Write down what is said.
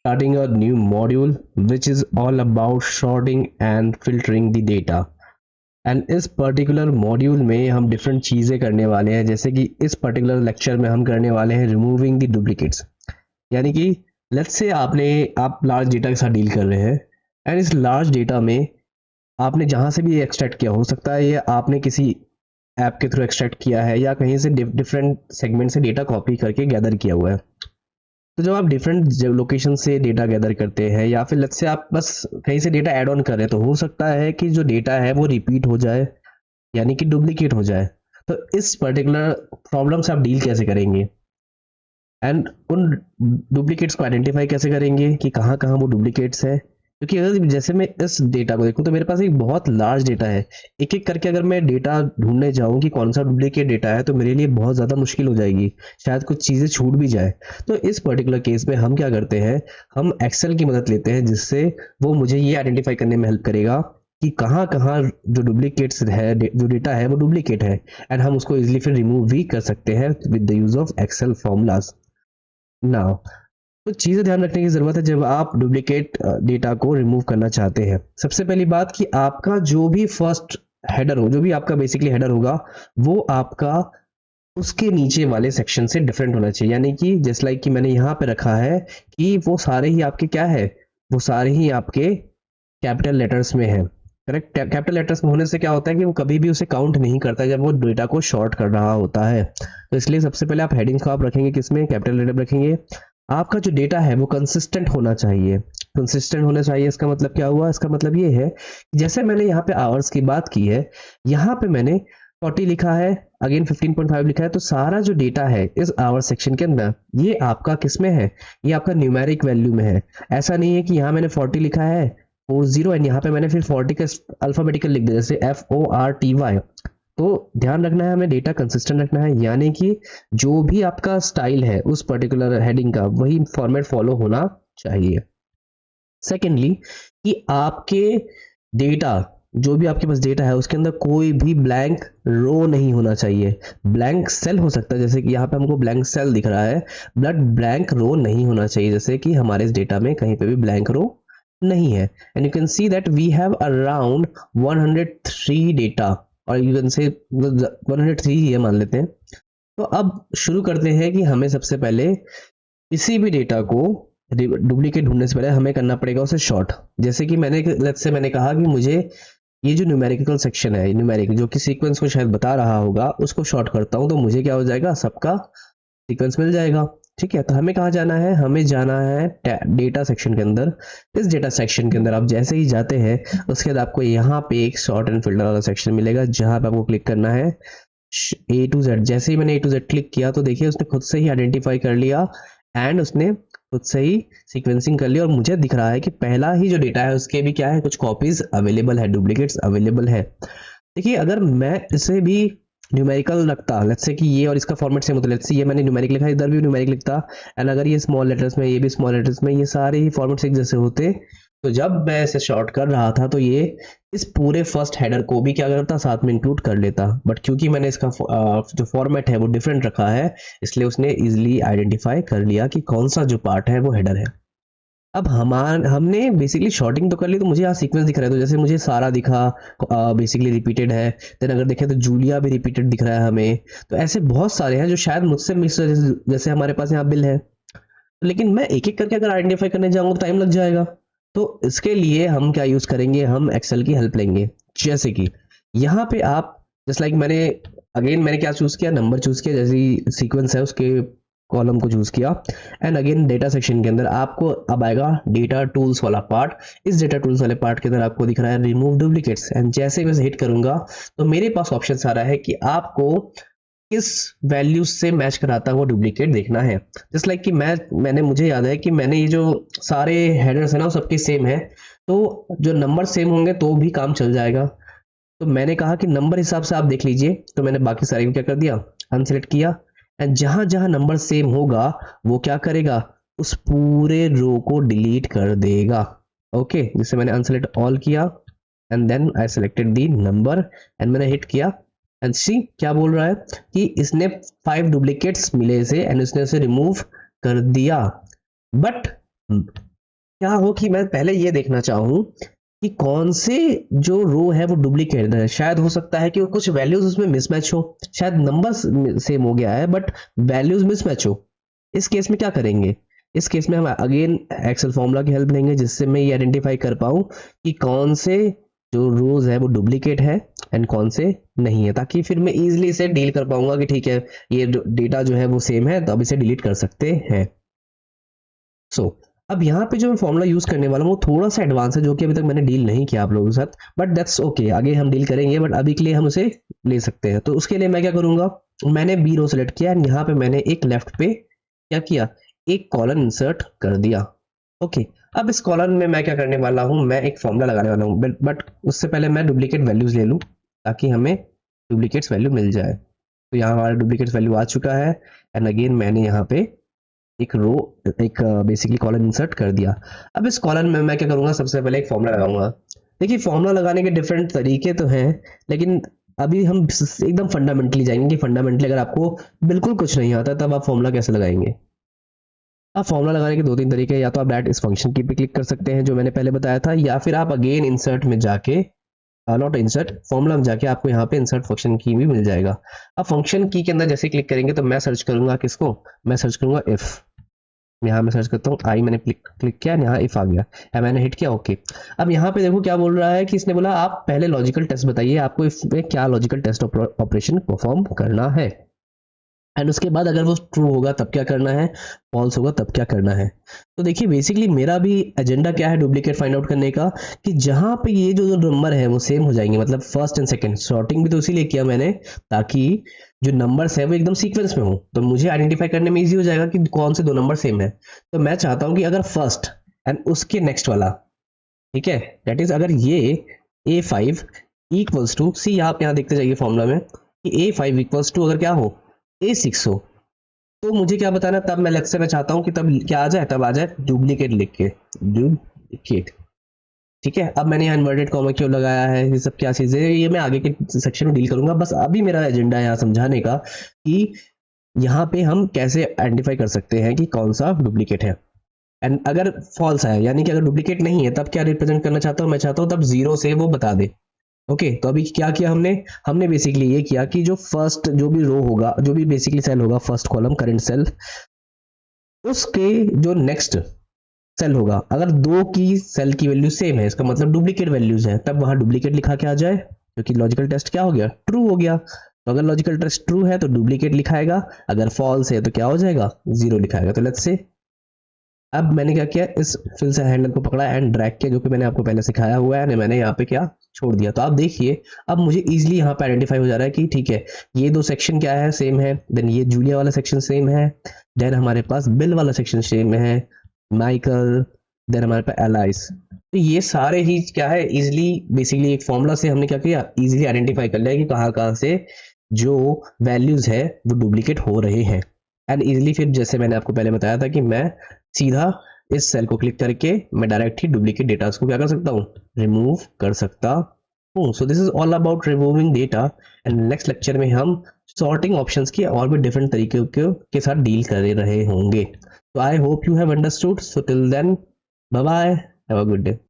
starting a new module which is all about sorting and filtering the data. And इस particular module में हम different चीज़ें करने वाले हैं, जैसे कि इस पर्टिकुलर लेक्चर में हम करने वाले हैं रिमूविंग द डुप्लीकेट्स। यानी कि लेट्स से आप लार्ज डेटा के साथ डील कर रहे हैं एंड इस लार्ज डेटा में आपने जहाँ से भी एक्सट्रैक्ट किया, हो सकता है ये आपने किसी ऐप के थ्रू एक्सट्रैक्ट किया है या कहीं से डिफरेंट सेगमेंट से डेटा कॉपी करके गैदर किया हुआ है। तो जब आप डिफरेंट लोकेशन से डेटा गैदर करते हैं या फिर लेट्स से आप बस कहीं से डेटा ऐड ऑन कर रहे हैं, तो हो सकता है कि जो डेटा है वो रिपीट हो जाए, यानी कि डुप्लीकेट हो जाए। तो इस पर्टिकुलर प्रॉब्लम से आप डील कैसे करेंगे एंड उन डुप्लीकेट्स को आइडेंटिफाई कैसे करेंगे कि कहाँ कहाँ वो डुप्लीकेट्स है। क्योंकि अगर जैसे मैं इस डेटा को देखूं तो मेरे पास एक बहुत लार्ज डेटा है, एक एक करके अगर मैं डेटा ढूंढने जाऊं कि कौन सा डुप्लीकेट डेटा है तो मेरे लिए बहुत ज़्यादा मुश्किल हो जाएगी, शायद कुछ चीज़ें छूट भी जाए। तो इस पर्टिकुलर केस में हम क्या करते हैं, हम एक्सेल की मदद लेते हैं, जिससे वो मुझे ये आइडेंटिफाई करने में हेल्प करेगा कि कहाँ कहाँ जो डुप्लीकेट्स है, जो डेटा है वो डुप्लीकेट है, एंड हम उसको इजिली फिर रिमूव भी कर सकते हैं with the use of Excel formulas. Now कुछ चीज़ें ध्यान रखने की ज़रूरत है जब आप डुप्लीकेट डेटा को रिमूव करना चाहते हैं। सबसे पहली बात कि आपका जो भी फर्स्ट हेडर हो, जो भी आपका बेसिकली हेडर होगा, वो आपका उसके नीचे वाले सेक्शन से डिफरेंट होना चाहिए। यानी कि जस्ट लाइक कि मैंने यहाँ पे रखा है कि वो सारे ही आपके क्या है, वो सारे ही आपके कैपिटल लेटर्स में है। करेक्ट, कैपिटल लेटर्स में होने से क्या होता है कि वो कभी भी उसे काउंट नहीं करता जब वो डेटा को शॉर्ट कर रहा होता है। तो इसलिए सबसे पहले आप हेडिंग्स को आप रखेंगे किसमें, कैपिटल लेटर रखेंगे। आपका जो डेटा है वो कंसिस्टेंट होना चाहिए। कंसिस्टेंट होना चाहिए इसका मतलब क्या हुआ, इसका मतलब ये है जैसे मैंने यहाँ पे आवर्स की बात की है, यहाँ पे मैंने 40 लिखा है, अगेन 15.5 लिखा है, तो सारा जो डेटा है इस आवर सेक्शन के अंदर ये आपका किस में है, ये आपका न्यूमेरिक वैल्यू में है। ऐसा नहीं है कि यहाँ मैंने 40 लिखा है 40 एंड यहाँ पे मैंने फिर 40 का अल्फाबेटिकल लिख दिया जैसे FORTY। तो ध्यान रखना है, हमें डेटा कंसिस्टेंट रखना है, यानी कि जो भी आपका स्टाइल है उस पर्टिकुलर हेडिंग का वही फॉर्मेट फॉलो होना चाहिए। सेकेंडली कि आपके डेटा, जो भी आपके पास डेटा है उसके अंदर कोई भी ब्लैंक रो नहीं होना चाहिए। ब्लैंक सेल हो सकता है, जैसे कि यहाँ पे हमको ब्लैंक सेल दिख रहा है, बट ब्लैंक रो नहीं होना चाहिए, जैसे कि हमारे इस डेटा में कहीं पे भी ब्लैंक रो नहीं है। And you can see that we have around 103 data, और यू कैन से 103 ये मान लेते हैं। तो अब शुरू करते हैं कि हमें सबसे पहले किसी भी डेटा को डुप्लीकेट ढूंढने से पहले हमें करना पड़ेगा उसे शॉर्ट। जैसे कि मैंने कहा कि मुझे ये जो न्यूमेरिकल सेक्शन है, न्यूमेरिक जो कि सीक्वेंस को शायद बता रहा होगा, उसको शॉर्ट करता हूं तो मुझे क्या हो जाएगा, सबका सीक्वेंस मिल जाएगा। ठीक है, तो हमें कहाँ जाना है, हमें जाना है डेटा सेक्शन के अंदर। इस डेटा सेक्शन के अंदर आप जैसे ही जाते हैं उसके बाद आपको यहाँ पे एक शॉर्ट एंड फिल्टर वाला सेक्शन मिलेगा, जहां पे आपको क्लिक करना है A to Z। जैसे ही मैंने A to Z क्लिक किया तो देखिए उसने खुद से ही आइडेंटिफाई कर लिया एंड उसने खुद से ही सीक्वेंसिंग कर लिया, और मुझे दिख रहा है कि पहला ही जो डेटा है उसके भी क्या है, कुछ कॉपीज अवेलेबल है, डुप्लीकेट्स अवेलेबल है। देखिए अगर मैं इसे भी न्यूमेरिकल रखता, लेट्स से कि ये और इसका फॉर्मेट सेम होता, लेट्स से ये मैंने न्यूमेरिक लिखा, इधर भी न्यूमेरिक लिखता, एंड अगर ये स्मॉल लेटर्स में, ये भी स्मॉल लेटर्स में, ये सारे ही फॉर्मेट एक जैसे होते, तो जब मैं इसे शॉर्ट कर रहा था तो ये इस पूरे फर्स्ट हेडर को भी क्या करता, साथ में इंक्लूड कर लेता। बट क्योंकि मैंने इसका जो फॉर्मेट है वो डिफरेंट रखा है, इसलिए उसने इजिली आइडेंटिफाई कर लिया कि कौन सा जो पार्ट है वो हेडर है। अब हमने बेसिकली शॉर्टिंग तो कर ली, तो मुझे यहाँ सीक्वेंस दिख रहा है, तो जैसे मुझे सारा दिखा बेसिकली रिपीटेड है, देन अगर देखें तो जूलिया भी रिपीटेड दिख रहा है हमें। तो ऐसे बहुत सारे हैं जो शायद मुझसे मिस, जैसे हमारे पास यहाँ बिल है, लेकिन मैं एक एक करके अगर आइडेंटिफाई करने जाऊंगा तो टाइम लग जाएगा। तो इसके लिए हम क्या यूज करेंगे, हम एक्सेल की हेल्प लेंगे। जैसे कि यहाँ पे आप जस्ट लाइक मैंने क्या चूज किया, नंबर चूज किया, जैसे सीक्वेंस है उसके कॉलम को चूज किया, एंड अगेन डेटा सेक्शन के अंदर आपको अब आएगा डेटा टूल्स वाला पार्ट। इस डेटा टूल्स वाले पार्ट के अंदर आपको दिख रहा है रिमूव डुप्लीकेट्स, एंड जैसे ही मैं हिट करूंगा तो मेरे पास ऑप्शन आ रहा है कि आपको किस वैल्यू से मैच कराता है वो डुप्लीकेट देखना है। जस्ट लाइक कि मुझे याद है कि मैंने ये जो सारे हेडर्स है ना वो सबके सेम है, तो जो नंबर सेम होंगे तो भी काम चल जाएगा। तो मैंने कहा कि नंबर हिसाब से आप देख लीजिए, तो मैंने बाकी सारे को क्या कर दिया, अनसेलेक्ट किया, एंड जहां जहां नंबर सेम होगा वो क्या करेगा, उस पूरे रो को डिलीट कर देगा। ओके, जिससे मैंने अनसेलेक्ट ऑल किया and then I selected the number and मैंने हिट किया, एंड सी क्या बोल रहा है कि इसने 5 डुप्लीकेट्स मिले इसे एंड उसने उसे रिमूव कर दिया। बट क्या हो कि मैं पहले ये देखना चाहूँ कि कौन से जो रो है वो डुप्लीकेट है। शायद हो सकता है कि वो कुछ वैल्यूज उसमें मिसमैच हो, शायद नंबर सेम हो गया है बट वैल्यूज मिसमैच हो। इस केस में क्या करेंगे, इस केस में हम अगेन एक्सेल फॉर्मूला की हेल्प लेंगे जिससे मैं ये आइडेंटिफाई कर पाऊँ कि कौन से जो रोज है वो डुप्लीकेट है एंड कौन से नहीं है, ताकि फिर मैं इजिली इसे डील कर पाऊंगा कि ठीक है ये डेटा जो है वो सेम है तो अब इसे डिलीट कर सकते हैं। सो अब यहाँ पे जो मैं फॉर्मूला यूज करने वाला हूँ वो थोड़ा सा एडवांस है जो कि अभी तक मैंने डील नहीं किया आप लोगों के साथ, बट दैट्स ओके, आगे हम डील करेंगे, बट अभी के लिए हम उसे ले सकते हैं। तो उसके लिए मैं क्या करूंगा, मैंने बी रो सेलेक्ट किया एंड यहाँ पे मैंने एक लेफ्ट पे क्या किया, एक कॉलम इंसर्ट कर दिया। ओके, अब इस कॉलम में मैं क्या करने वाला हूँ, मैं एक फॉर्मूला लगाने वाला हूँ, बट उससे पहले मैं डुप्लीकेट वैल्यूज ले लूँ ताकि हमें डुप्लीकेट्स वैल्यू मिल जाए। तो यहाँ हमारा डुप्लीकेट वैल्यू आ चुका है एंड अगेन मैंने यहाँ पे एक रो, एक बेसिकली कॉलम इंसर्ट कर दिया। अब इस कॉलम में मैं क्या करूंगा, सबसे पहले एक फॉर्मूला लगाऊंगा। देखिए फॉर्मूला लगाने के डिफरेंट तरीके तो हैं, लेकिन अभी हम एकदम फंडामेंटली जाएंगे कि फंडामेंटली अगर आपको बिल्कुल कुछ नहीं आता तब आप फॉर्मूला कैसे लगाएंगे। अब फॉर्मूला लगाने के दो तीन तरीके हैं, या तो आप डायरेक्ट इस फंक्शन की पे क्लिक कर सकते हैं जो मैंने पहले बताया था, या फिर आप अगेन इंसर्ट में जाके, नॉट इंसर्ट, फॉर्मूला में जाके आपको यहाँ पे इंसर्ट फंक्शन की भी मिल जाएगा। अब फंक्शन की के अंदर जैसे क्लिक करेंगे तो मैं सर्च करूंगा किसको, मैं सर्च करूंगा इफ। यहाँ मैं सर्च करता हूँ आई, मैंने क्लिक किया, यहाँ इफ आ गया है, मैंने हिट किया ओके। अब यहाँ पे देखो क्या बोल रहा है कि इसने बोला आप पहले लॉजिकल टेस्ट बताइए आपको इफ में क्या लॉजिकल टेस्ट ऑपरेशन परफॉर्म करना है, एंड उसके बाद अगर वो ट्रू होगा तब क्या करना है, फॉल्स होगा तब क्या करना है। तो देखिए बेसिकली मेरा भी एजेंडा क्या है डुप्लीकेट फाइंड आउट करने का, कि जहां पे ये जो नंबर है वो सेम हो जाएंगे, मतलब फर्स्ट एंड सेकंड, सॉर्टिंग भी तो इसीलिए किया मैंने ताकि जो नंबर्स है वो एकदम सीक्वेंस में हो, तो मुझे आइडेंटिफाई करने में इजी हो जाएगा कि कौन से दो नंबर सेम है। तो मैं चाहता हूं कि अगर फर्स्ट एंड उसके नेक्स्ट वाला, ठीक है, दैट इज अगर ये A5 इक्वल्स टू, सी आप यहाँ देखते जाइए फॉर्मूला में कि A5 इक्वल्स टू अगर क्या हो A6 हो, तो मुझे क्या बताना, तब मैं लेक्चर में चाहता हूं कि तब क्या आ जाए, तब आ जाए डुप्लीकेट लिख के, डुप्लीकेट। ठीक है, अब मैंने यहाँ इन्वर्टेड कॉमा क्यों लगाया है, ये सब क्या चीजें, ये मैं आगे के सेक्शन में डील करूंगा। बस अभी मेरा एजेंडा है यहाँ समझाने का कि यहाँ पे हम कैसे आइडेंटिफाई कर सकते हैं कि कौन सा डुप्लीकेट है। एंड अगर फॉल्स है यानी कि अगर डुप्लीकेट नहीं है तब क्या रिप्रेजेंट करना चाहता हूँ, मैं चाहता हूँ तब जीरो से वो बता दे। ओके, तो अभी क्या किया हमने, हमने बेसिकली ये किया कि जो फर्स्ट जो भी रो होगा, जो भी बेसिकली सेल होगा, फर्स्ट कॉलम करंट सेल, उसके जो नेक्स्ट सेल होगा, अगर दो की सेल की वैल्यू सेम है इसका मतलब डुप्लीकेट वैल्यूज है, तब वहां डुप्लीकेट लिखा के आ जाए, क्योंकि लॉजिकल टेस्ट क्या हो गया, ट्रू हो गया। तो अगर लॉजिकल टेस्ट ट्रू है तो डुप्लीकेट लिखाएगा, अगर फॉल्स है तो क्या हो जाएगा, जीरो लिखाएगा। तो लेट्स से अब मैंने क्या किया, इस फिल से हैंडल को पकड़ा एंड ड्रैग किया, जो कि मैंने आपको पहले सिखाया हुआ है, मैंने यहाँ पे क्या छोड़ दिया। तो आप देखिए अब मुझे इजीली यहाँ पे आइडेंटिफाई हो जा रहा है कि ठीक है ये दो सेक्शन क्या है, सेम है, देन ये जूलिया वाला सेक्शन सेम है, देन हमारे पास बिल वाला सेक्शन सेम है, माइकल, देन हमारे पास एलाइस। तो ये सारे ही क्या है इजिली बेसिकली एक फॉर्मूला से हमने क्या किया, इजिली आइडेंटिफाई कर लिया कि कहाँ कहाँ से जो वैल्यूज है वो डुप्लीकेट हो रहे हैं। एंड इजिली फिर जैसे मैंने आपको पहले बताया था कि मैं सीधा इस सेल को क्लिक करके मैं डायरेक्ट ही डुप्लीकेट डेटा को क्या कर सकता हूँ, रिमूव कर सकता हूँ। So this is all about removing data, and next lecture में हम सॉर्टिंग ऑप्शंस की और भी डिफरेंट तरीके के साथ डील कर रहे होंगे। तो I hope you have understood, so till then bye bye, have a good day.